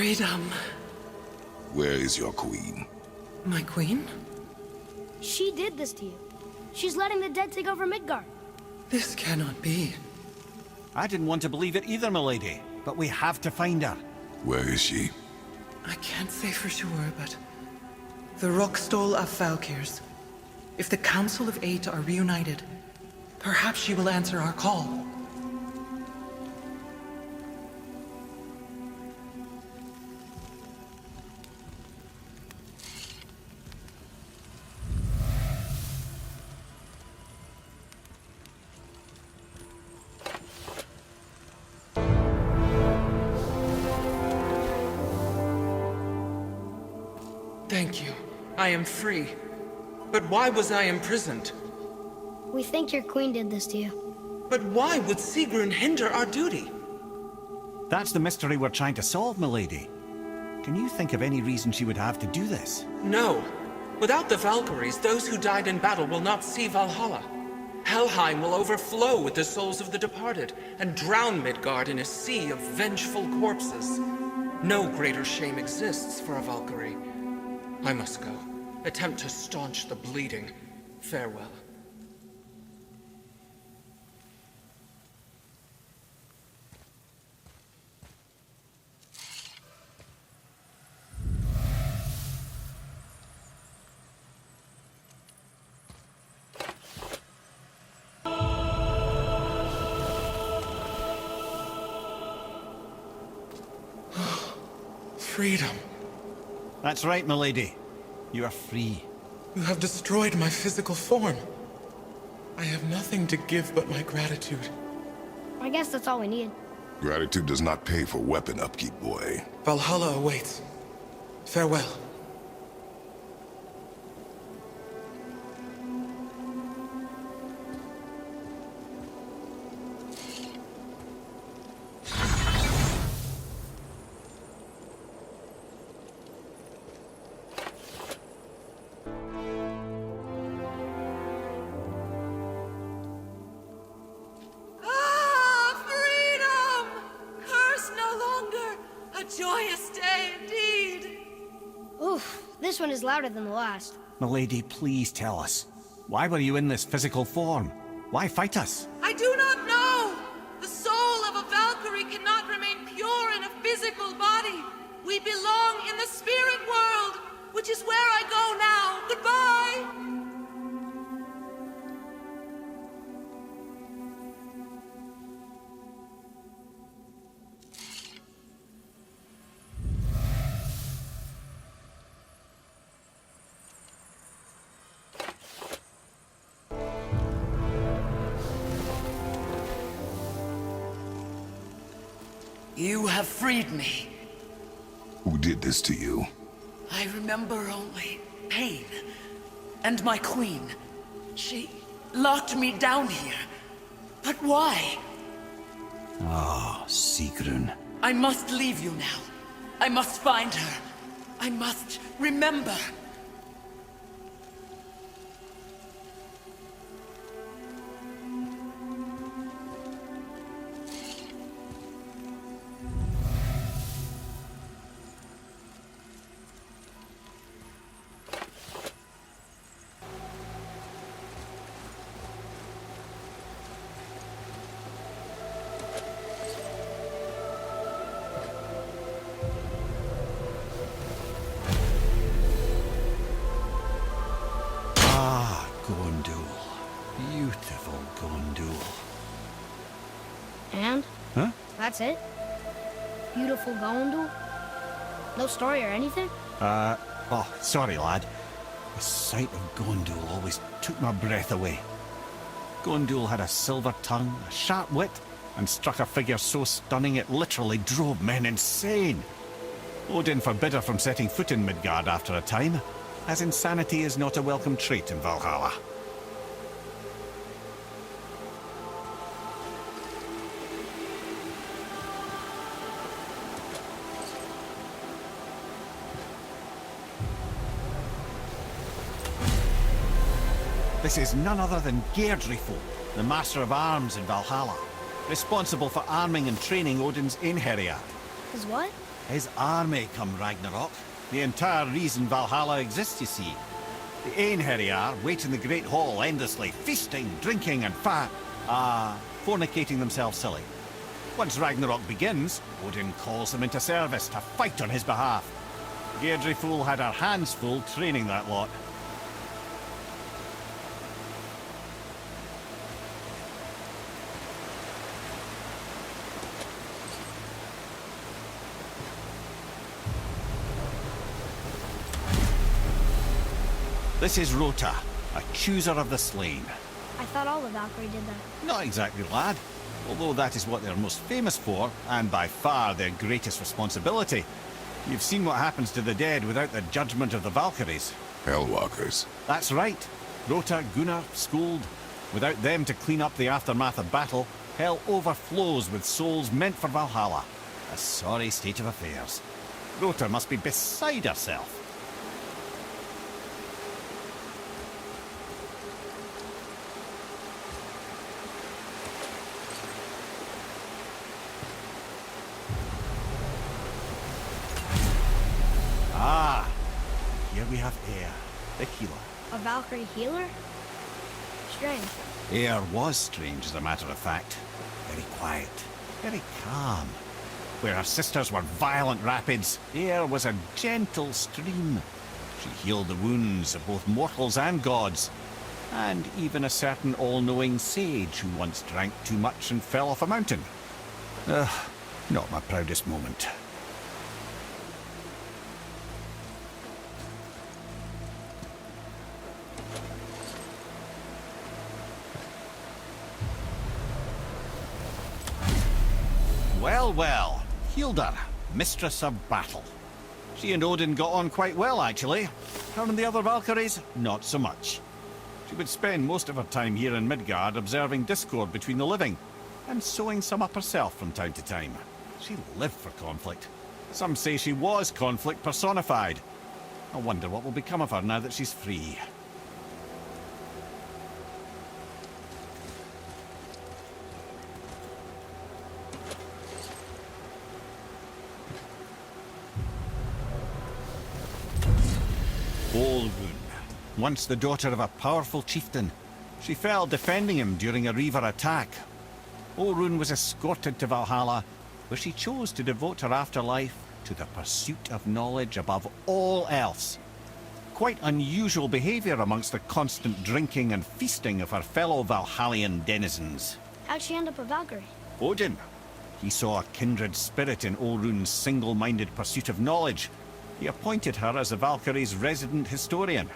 Freedom. Where is your queen? My queen? She did this to you. She's letting the dead take over Midgard. This cannot be. I didn't want to believe it either, milady, but we have to find her. Where is she? I can't say for sure, but... the Rockstall of Valkyries. If the Council of Eight are reunited, perhaps she will answer our call. Thank you. I am free. But why was I imprisoned? We think your queen did this to you. But why would Sigrun hinder our duty? That's the mystery we're trying to solve, milady. Can you think of any reason she would have to do this? No. Without the Valkyries, those who died in battle will not see Valhalla. Helheim will overflow with the souls of the departed, and drown Midgard in a sea of vengeful corpses. No greater shame exists for a Valkyrie. I must go. Attempt to staunch the bleeding. Farewell. Freedom. That's right, milady. You are free. You have destroyed my physical form. I have nothing to give but my gratitude. I guess that's all we need. Gratitude does not pay for weapon upkeep, boy. Valhalla awaits. Farewell. This one is louder than the last. Milady, please tell us. Why were you in this physical form? Why fight us? I do not know! The soul of a Valkyrie cannot remain pure in a physical body. We belong in the spirit world, which is where I go now. Goodbye! You have freed me. Who did this to you? I remember only pain. And my queen. She locked me down here. But why? Ah, Sigrun. I must leave you now. I must find her. I must remember. Gondul. Beautiful Gondul. And? Huh? That's it? Beautiful Gondul? No story or anything? Oh, sorry, lad. The sight of Gondul always took my breath away. Gondul had a silver tongue, a sharp wit, and struck a figure so stunning it literally drove men insane. Odin forbid her from setting foot in Midgard after a time, as insanity is not a welcome trait in Valhalla. This is none other than Geirdriful, the Master of Arms in Valhalla, responsible for arming and training Odin's Einherjar. Is what? His army come Ragnarok. The entire reason Valhalla exists, you see. The Einherjar wait in the Great Hall endlessly, feasting, drinking and fornicating themselves silly. Once Ragnarok begins, Odin calls them into service to fight on his behalf. Geirdriful had her hands full training that lot. This is Rota, accuser of the slain. I thought all the Valkyrie did that. Not exactly, lad. Although that is what they're most famous for, and by far their greatest responsibility. You've seen what happens to the dead without the judgment of the Valkyries. Hellwalkers. That's right. Rota, Gunnr, Skuld. Without them to clean up the aftermath of battle, hell overflows with souls meant for Valhalla. A sorry state of affairs. Rota must be beside herself. Ah, here we have Eir, the healer. A Valkyrie healer? Strange. Eir was strange, as a matter of fact. Very quiet, very calm. Where her sisters were violent rapids, Eir was a gentle stream. She healed the wounds of both mortals and gods, and even a certain all-knowing sage who once drank too much and fell off a mountain. Not my proudest moment. Well, well, Hildr, mistress of battle. She and Odin got on quite well, actually. Her and the other Valkyries, not so much. She would spend most of her time here in Midgard observing discord between the living, and sewing some up herself from time to time. She lived for conflict. Some say she was conflict personified. I wonder what will become of her now that she's free. Olrun, once the daughter of a powerful chieftain. She fell defending him during a Reaver attack. Olrun was escorted to Valhalla, where she chose to devote her afterlife to the pursuit of knowledge above all else. Quite unusual behaviour amongst the constant drinking and feasting of her fellow Valhallian denizens. How'd she end up a Valkyrie? Odin. He saw a kindred spirit in Olrun's single-minded pursuit of knowledge. He appointed her as the Valkyrie's resident historian.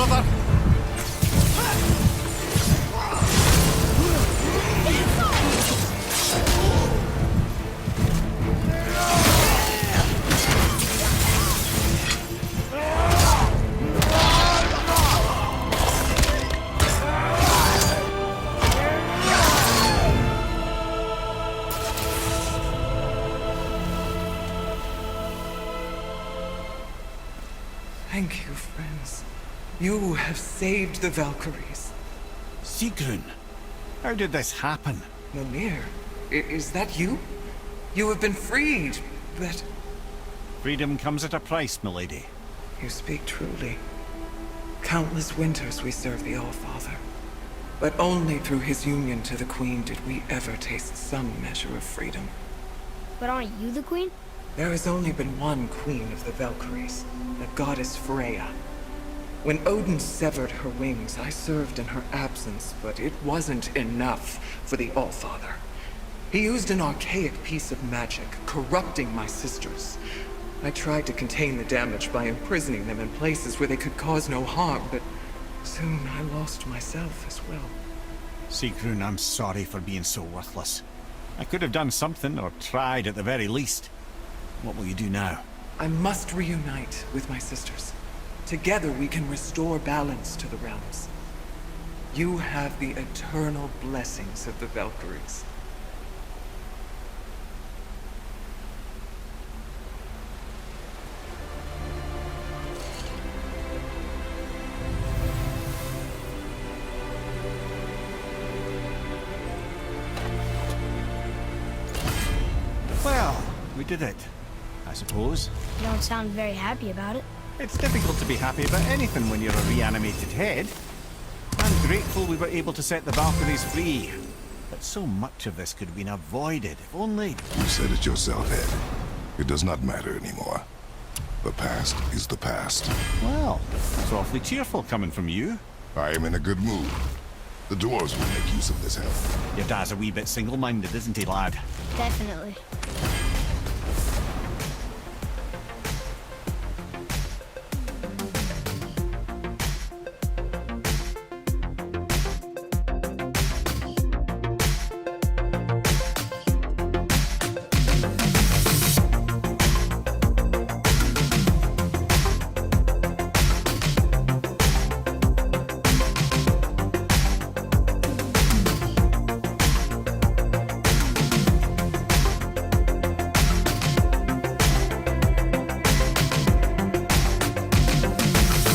brother! Thank you, friends. You have saved the Valkyries. Sigrun, how did this happen? Mimir, is that you? You have been freed, but... Freedom comes at a price, milady. You speak truly. Countless winters we served the All-Father. But only through his union to the Queen did we ever taste some measure of freedom. But aren't you the queen? There has only been one Queen of the Valkyries, the goddess Freya. When Odin severed her wings, I served in her absence, but it wasn't enough for the All-Father. He used an archaic piece of magic, corrupting my sisters. I tried to contain the damage by imprisoning them in places where they could cause no harm, but soon I lost myself as well. Sigrun, I'm sorry for being so worthless. I could have done something, or tried at the very least. What will you do now? I must reunite with my sisters. Together we can restore balance to the realms. You have the eternal blessings of the Valkyries. Well, we did it, I suppose. You don't sound very happy about it. It's difficult to be happy about anything when you're a reanimated head. I'm grateful we were able to set the Valkyries free. But so much of this could have been avoided, if only... You said it yourself, Ed. It does not matter anymore. The past is the past. Well, it's awfully cheerful coming from you. I am in a good mood. The dwarves will make use of this help. Your dad's a wee bit single-minded, isn't he, lad? Definitely.